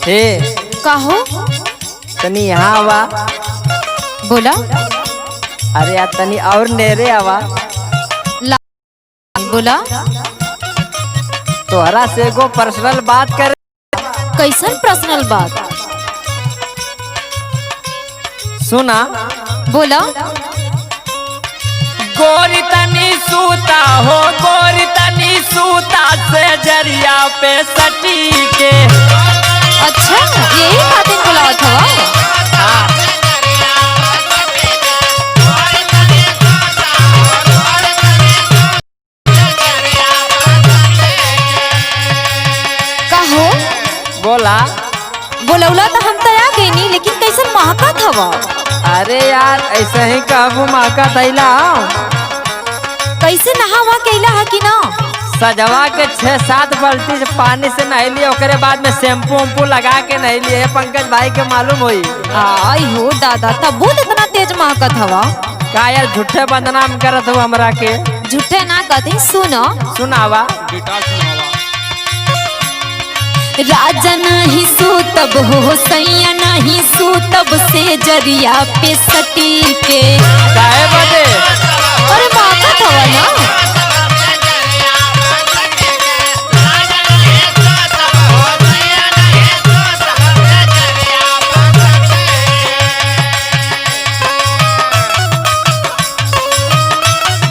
हे कहो तनी यहाँ आवा। बोला। अरे यार तनी और नेरे आवा। बोला। तोहरा से एगो पर्सनल बात कर। कैसन पर्सनल बात? सुना। बोला। गोरी तनी सूता हो, गोरी तनी सूता से जरिया पे सटी के। अच्छा यही खातिर बुलावत हवा। कहो बोला। बोलौला तो हम तो आ गई नी, लेकिन कैसन महकत हवा। अरे यार ऐसे ही कहबू माका थैला। कैसे नहावा कैला है कि ना? सजवा के 6-7 बाल्टी से पानी से नहा लिए, ओकरे बाद में शैम्पू वैम्पू लगा के नहा लिए। पंकज भाई के मालूम हुई। आई हो दादा, तब बहुत इतना तेज महकत हवा। का यार झूठे बदनाम करत हो हमरा के। झूठे ना कहते। सुनो सुनावा। राजा नहीं सूतब हो, सैया नहीं सूतब से जरिया पे सटी के। काहे बदे? अरे महकत हवा ना।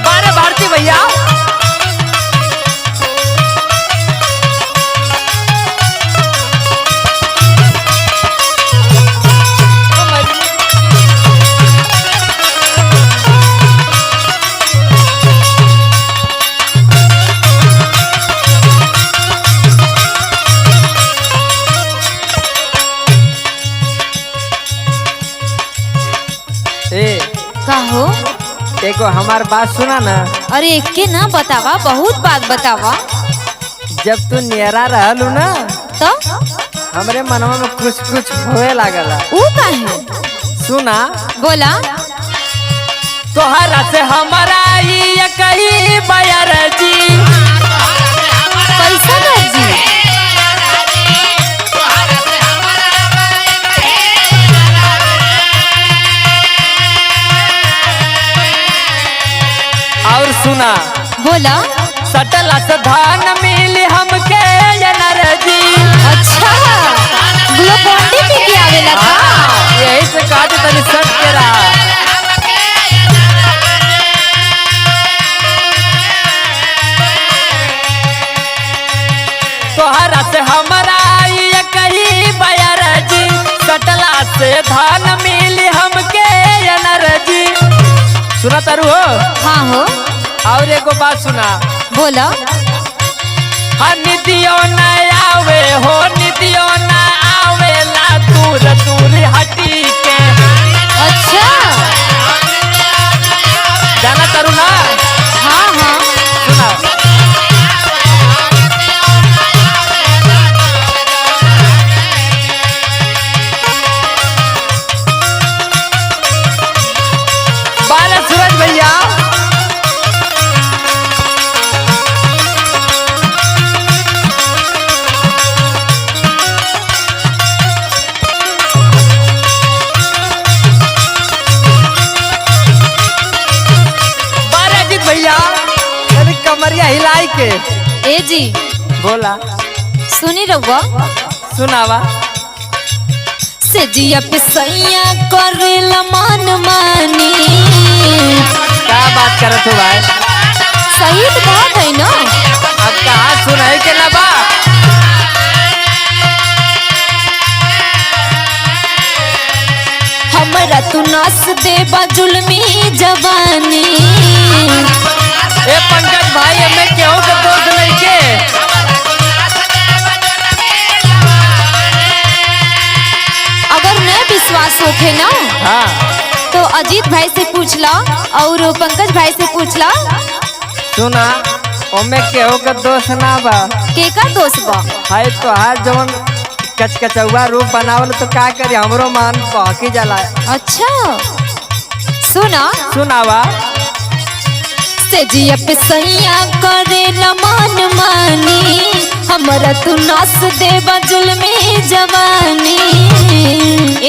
बारे भारती भैया। ए कहो देखो हमार बात सुना ना। अरे एक के ना बतावा, बहुत बात बतावा। जब तू नियरा रहलू ना तो हमरे मनवा में कुछ कुछ होए लागला। ऊ काहे? सुना। बोला। तोहरा से हमारा ये कही बयर जी। कैसा जी? और सुना। बोला। सटला से धान मिली हमके एनर्जी। अच्छा ग्लूकोन-डी पी के आवेला का? यही से कहा तनी सट के रहा। तोहरा से हमारा ये कही बयर जी। सटला से धान मिली हमके एनर्जी। सुना तारू हो? हाँ हो। और एगो बात सुना। बोला। निदियो न आवे हो, निदियो न आवेला दूर दूर हटी के। अच्छा जाना तारू ना। हाँ हाँ। सुना। बाला सूरज भैया। भैया अरे कमरिया हिलाई के। ए जी बोला। सुनी रहुआ। सुनावा। से जिया पे सैया करेला मन मानी। क्या बात करत हो भाई? सही तो बात है ना। अब कहाँ सुनाई के ना बा। हमरा तू नास देबा जुल्मी जवानी। ए पंकज भाई हमें केहू के दोस्त नहीं के। अगर मैं विश्वास होखे ना हाँ तो अजीत भाई से पूछला और पंकज भाई से पूछला। सुना। ओमे केहू के दोस्त ना बा। के का दोस्त बा? हाय तो हार जवन कचकचौआ रूप बनावल तो का करी, हमरो मान बहकी जाला। अच्छा सुना। सुनावा। से जिया पे सैया करे न मान मानी हमरा तू नास देवा जुल्मी जवानी।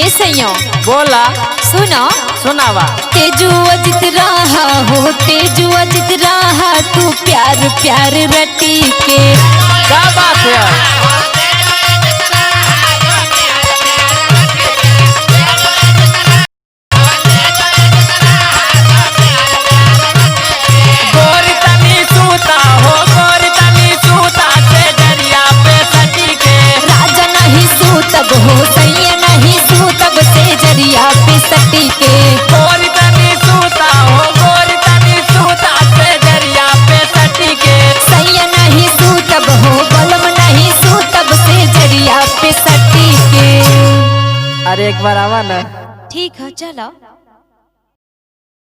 ए सैया बोला सुना सुनावा। तेजू अजित रहा हो तेजू अजित रहा तू प्यार प्यार रटी के। क्या बात है। गोरी तनी सूता हो गोरी तनी सूता से दरिया पे सटी के। राजा नहीं सूतब हो सैया नहीं सूतब से जरिया पे सटी के। गोरी तनी सूता हो गोरी तनी सूता से दरिया पे सटी के। सैया नहीं सूतब हो बलम नहीं सूतब से जरिया पे सटी के। अरे एक बार आवा ना। ठीक है चलो।